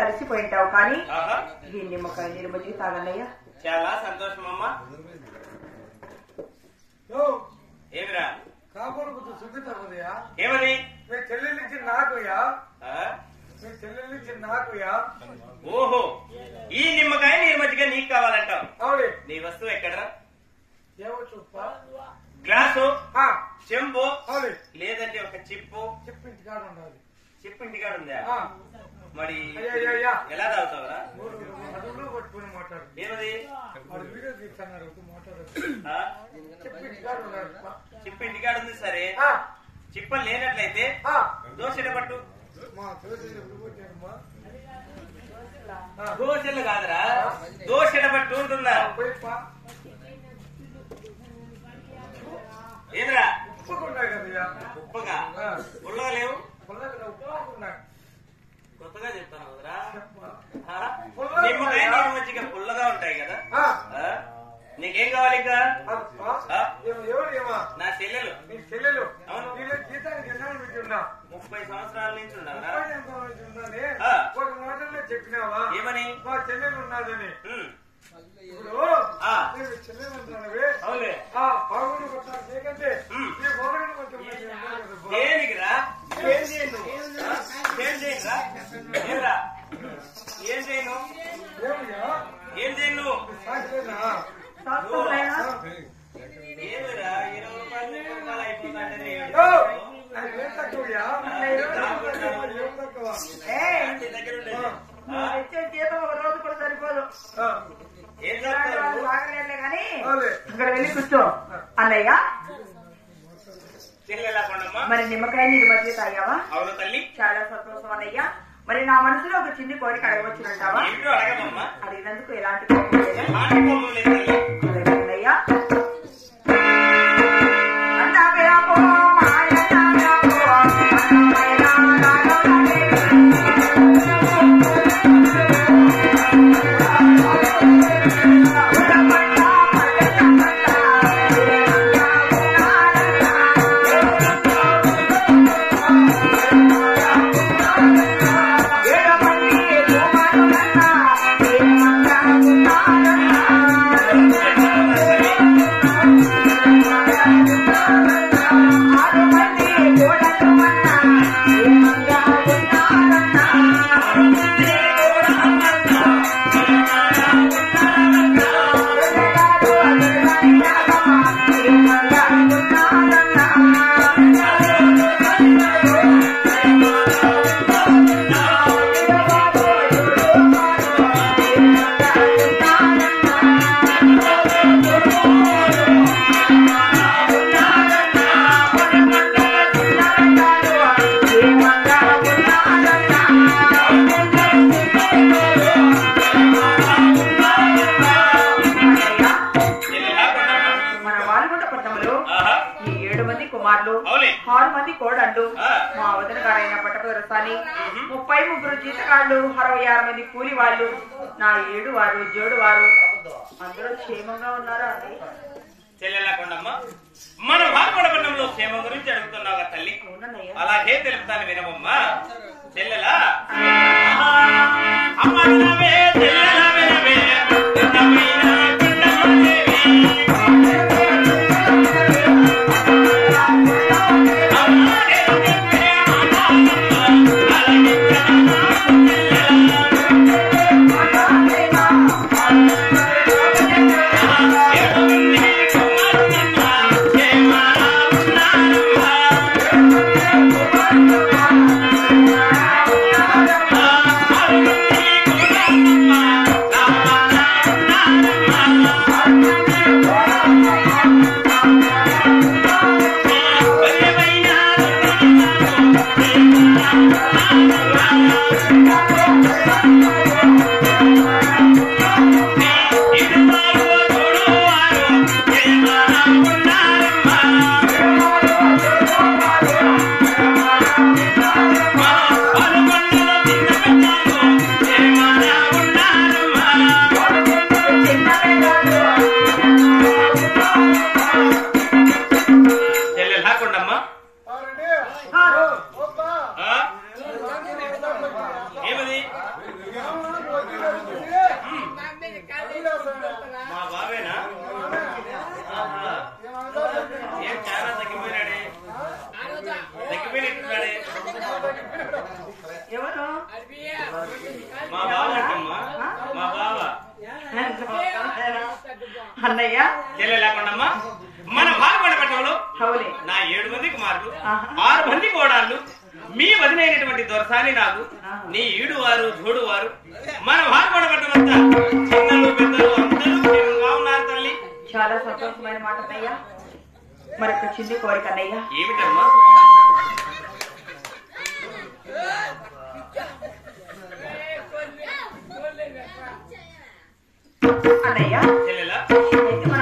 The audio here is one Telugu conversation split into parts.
అలసిపోయింటావు కానీ ఈ నిమ్మకాయ నీరు మజ్జిగ తాగన్నయ్యా. చాలా సంతోషం అమ్మా. ఏమిరా కాబోలు సుఖితయ్యా? ఏమని? మీ చెల్లెలిచ్చి నాకుయా, మీ చెల్లెలిచ్చి నాకుయా. ఓహో, ఈ నిమ్మకాయ నీరు మజ్జిగ నీకు కావాలంటావు. అవునే. నీ వస్తువు ఎక్కడరా? ఏమో చూప్ప, గ్లాసు, చెంబు, లేదంటే ఒక చిప్పు. చెప్పు ఇంటికాడ ఉండాలి. చిప్పు ఇంటికాడ ఉందా? మరి ఎలా తాగుతావురా? అడుగులో పట్టుకుని మాట్లాడు. ఏమది? వాడు వీడియో తీస్తున్నారు మాట్లాడు. చెప్పు ఇంటికాడ ఉండాలి. చిప్పు ఇంటికాడ ఉంది. సరే, చిప్పలు లేనట్లయితే దోశ పట్టు. మా దోశలు ఎప్పుడు కొట్టారమ్మా? దోశలు కాదురా, దోశ పట్టు ఉంటుందా? ఏదిరా? ఉప్పుకున్నాయి కదయ్యా. ఉప్పగా పుల్లగా లేవు. ఉప్పుకున్నాయి. కొత్తగా చెప్తాను కదరా. నిమ్మకాయ నీరు మజ్జిగ పుల్లగా ఉంటాయి కదా. నీకేం కావాలి ఇంకా? నా చెల్లెలు. నీ చెల్లెలు? అవును. జీతానికి ఎన్నాళ్ళు పెట్టున్నా? 30 సంవత్సరాల నుంచి ఉన్నారా? ఒక మాటల్లో చెప్పినావా? ఏమని? మా చెల్లెలు ఉన్నదని. ఇప్పుడు నేను చెల్లెలు అంటానవే. అవులే. బాగుండి కొట్టాను చేయకంటే ఈ బాగుండి కొంచెం దేనికిరా? ఏం చేయను? ఏం చేయనురా? ఏరా ఏం చేయను? ఏం చేయను? ఏమిరా 20 రూపాయలు అయిపోతాంటే జీతం ఒక రోజు కూడా సరిపోదు. కానీ ఇక్కడ వెళ్ళి కూర్చో అన్నయ్య. మరి నిమ్మకాయ నీరు మధ్య తాగావా? అవును తల్లి. చాలా సంతోషం అన్నయ్య. మరి నా మనసులో ఒక చిన్ని కోరిక అడగవచ్చునంటావా? అడిగినందుకు ఎలాంటి కోపం లేదు అన్నయ్య. కోడళ్ళు, మా వదిన గారైన పట్టపదరసాని, 33 జీతగాళ్లు, 66 మంది కూలి వాళ్ళు, నా 7 వారు జోడు వారు అందరూ క్షేమంగా ఉన్నారా అండి? చెల్లెళ్ళకుండమ్మ, మన భారపడపట్నంలో క్షేమం గురించి అడుగుతున్నావు తల్లి. అలాగే తెలుపుతాను వినవమ్మా. చెల్లెలా అమ్మ చెల్లెలా వినవే మా బావేనా ఏం చాలా తగ్గిపోయినాడే తగ్గిపోయినట్టున్నాడే ఎవరు మా బావ అంటమ్మా మా బావ అన్నయ్య చెల్లె లేకుండమ్మా మన భాగపడ పట్టణంలో అవునే నా 7 మంది కుమారులు 6 మంది కోడాళ్ళు మీ వదినైనటువంటి దొరసాని నాకు నీ ఈడు వారు జోడు వారు మన భాగపడ పట్టణమంతా చిన్నలు పెద్దలు అందరూ క్షేమంగా ఉన్నారు తల్లి. చాలా సంతోషమైన మాట అన్నయ్య. మరొక చిన్ని కోరిక అన్నయ్య. ఏమిటమ్మా? అన్నయ్య చెల్లెలా అయితే మన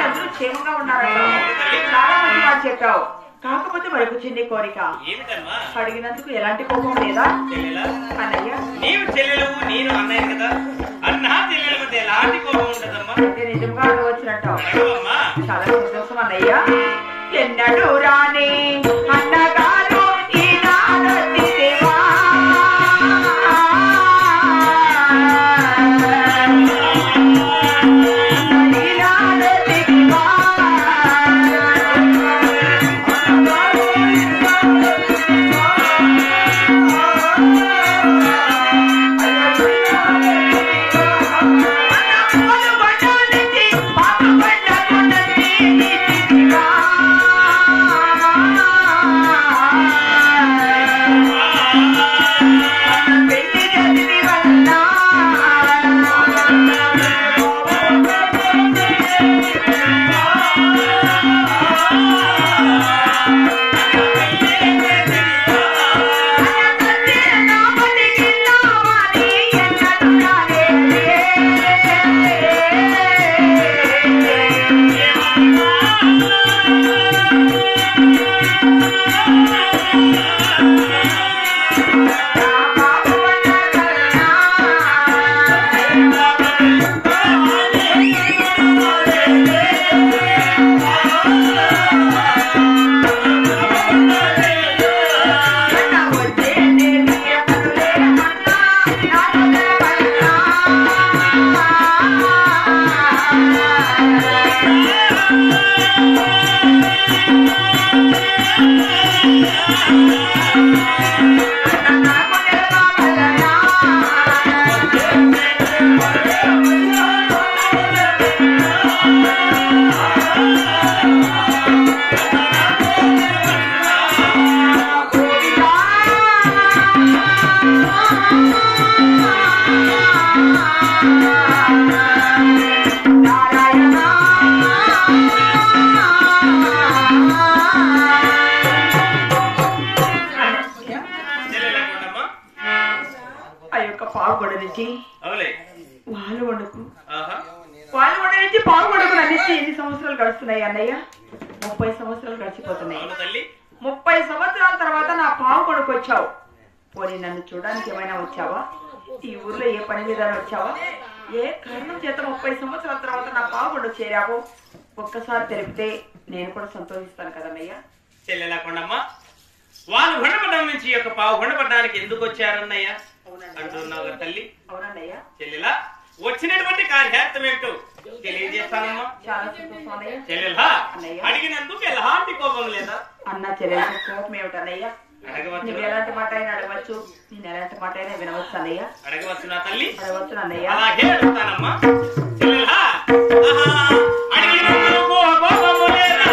అందరూ క్షేమంగా ఉన్నారట. చాలా మంది మాట చెప్పావు. కాకపోతే మరొక చిన్ని కోరిక. ఏమిటమ్మా? అడిగినందుకు ఎలాంటి కోపం లేదా చెల్లెలా అన్నయ్య? నీవు చెల్లెలు నేను అన్నయ్య కదా, అన్నా చెల్లెల మధ్య ఎలాంటి కోపం ఉండదమ్మా. అంటే నిజంగా అడగవచ్చునంటావు. అడగమ్మా. చాలా సంతోషం అన్నయ్య. ఎన్నడూ రాని అన్నగారు ఈనాడు దిదేవా. ఎన్ని సంవత్సరాలు గడుస్తున్నాయి అన్నయ్య? 30 సంవత్సరాలు గడిచిపోతున్నాయి. 30 సంవత్సరాల తర్వాత నా పావు కొడుకు వచ్చావు. పోనీ నన్ను చూడడానికి ఏమైనా వచ్చావా? ఈ ఊర్లో ఏ పని మీద వచ్చావా? ఏ కారణం చేత 30 సంవత్సరాల తర్వాత నా పావు కొడుకు చేరావు? ఒక్కసారి తెలిపితే నేను కూడా సంతోషిస్తాను కదన్నయ్య. చెల్లెలాకొండమ్మా, వాళ్ళు గుణపడ్డం నుంచి యొక్క పావు గుణపడ్డానికి ఎందుకు వచ్చారన్నయ్య అంటున్నావు తల్లి. అవునన్నయ్య. చెల్లెలా వచ్చినటువంటి కార్యార్థం ఏమిటో తెలియజేస్తానమ్మా. చాలా సంతోషం అన్నయ్య. చెల్లెలా అడిగినందుకు ఎలాంటి కోపం లేదా? అన్న చెల్లెలకి కోపం ఏమిటన్నయ్య? నువ్వు ఎలాంటి మాట అయినా అడగవచ్చు, నేను ఎలాంటి మాట అయినా వినవచ్చు అన్నయ్య. అడగవచ్చు నా తల్లి. అడగవచ్చు అన్నయ్య. అలాగే అడుగుతానమ్మా. చెల్లెలా అడిగినందుకు కోపము లేదా?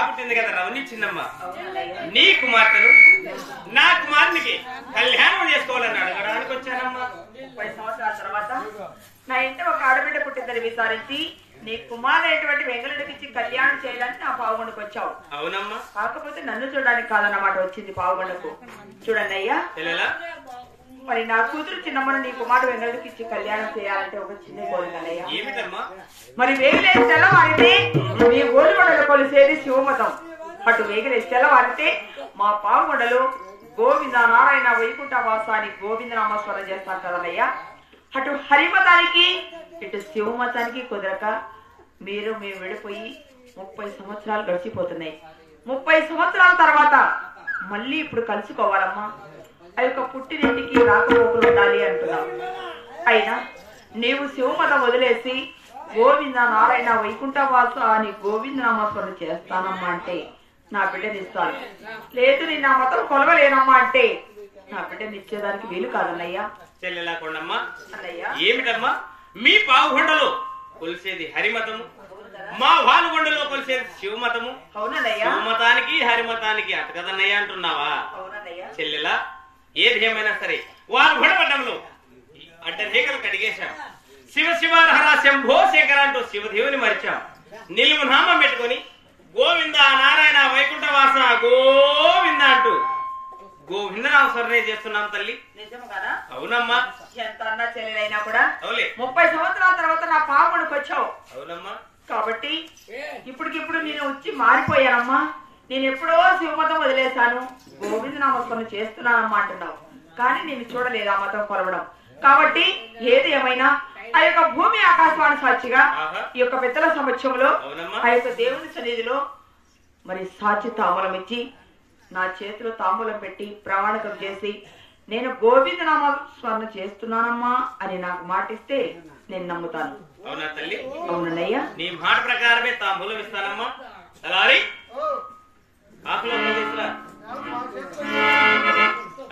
పుట్టింది కదా రవణి చిన్నమ్మ, నీ కుమార్తెను నా కుమారునికి కళ్యాణం చేసుకోవాలని అడగడానికి వచ్చానమ్మా. 30 సంవత్సరాల తర్వాత నా ఇంట ఒక ఆడబిడ్డ పుట్టిందని విచారించి నీ కుమారుడైనటువంటి వెంగళుడికి ఇచ్చి కళ్యాణం చేయాలని నా పావుగొండకు వచ్చావు. అవునమ్మా. కాకపోతే నన్ను చూడడానికి కాదన్నమాట వచ్చింది పావుగొండకు. చూడండి అయ్యా, మరి నా కూతురు చిన్నమ్మను నీ కుమారుడు వెంగళుడికి ఇచ్చి కళ్యాణం చేయాలంటే ఒక చిన్న కోరికనయ్యా. ఏమిటమ్మా? మరి వేగిలేసి తెల్లవారితే మీ ఓడిగొండలు కొలిసేది శివమతం. అటు వేగిలేసి తెల్లవారితే మా పావుగొండలు గోవింద నారాయణ వైకుంఠ వాసాన్ని గోవిందనామస్మరణ చేస్తాం కదనయ్యా. అటు హరిమతానికి ఇటు శివమతానికి కుదరక మేము విడిపోయి 30 సంవత్సరాలు గడిచిపోతున్నాయి. 30 సంవత్సరాల తర్వాత మళ్ళీ ఇప్పుడు కలుసుకోవాలమ్మా. ఆ యొక్క పుట్టినింటికి రాకపోకలు ఉండాలి అంటున్నావు. అయినా నీవు శివమతం వదిలేసి గోవింద నారాయణ వైకుంఠ వాస అని గోవిందనామస్మరణ చేస్తానమ్మా అంటే నా బిడ్డనిస్తాను. లేదు నేను నా మతం కొలవలేనమ్మా అంటే నా బిడ్డనిచ్చేదానికి వీలు కాదన్నయ్యా. చెల్లెలా కొండమ్మా, ఏమిటమ్మా మీ పావుగొండలో కొలిసేది హరిమతము, మా వాలుగొండలో కొలిసేది శివమతము. శివమతానికి హరిమతానికి అటకదన్నయ్య అంటున్నావా? చెల్లెలా ఏది ఏమైనా సరే వారు గొడవడంలో అడ్డరేఖలు కడిగేశాం. శివ శివారహర శంభో శేఖర అంటూ శివదేవుని మరిచాం. నిలువు నామం పెట్టుకుని గోవింద నారాయణ వైకుంఠ వాస గోవింద అంటూ గోవిందనామస్మరణే చేస్తున్నాం తల్లి. నిజం కదా? అవునమ్మా. ఎంత అన్నా చెల్లెలైనా కూడా అవులే 30 సంవత్సరాల తర్వాత నా పావుగొండకు వచ్చావు. అవునమ్మా. కాబట్టి ఇప్పటికిప్పుడు నేను వచ్చి మారిపోయానమ్మా. నేను ఎప్పుడో శివమతం వదిలేశాను, గోవిందనామస్మరణ చేస్తున్నానమ్మా అంటున్నావు. కానీ నేను చూడలేదు ఆ మతం కొలవడం. కాబట్టి ఏది ఏమైనా ఆ యొక్క భూమి ఆకాశవాణి సాక్షిగా ఈ యొక్క పెద్దల సమక్షంలో ఆ యొక్క దేవుని సన్నిధిలో మరి సాక్షి తాంబూలం ఇచ్చి నా చేతిలో తాంబూలం పెట్టి ప్రమాణకం చేసి నేను గోవిందనామస్మరణ చేస్తున్నానమ్మా అని నాకు మాటిస్తే నేను నమ్ముతాను. అవునా తల్లి? అవునయ్యా. నీ మాట ప్రకారమే తాంబూలం ఇస్తానమ్మా. అలారి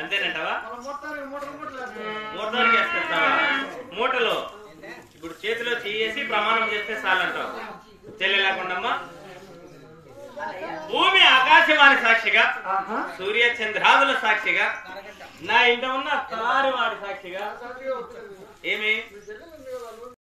అంతేనంటావా? మూటలోకి వేస్తావా? మూటలో ఇప్పుడు చేతిలో చేసి ప్రమాణం చేస్తే చాలంటావు. చెల్లెలాకుండమ్మా భూమి ఆకాశవాణి సాక్షిగా, సూర్య చంద్రాదుల సాక్షిగా, నా ఇంట ఉన్న తారువాడి సాక్షిగా ఏమి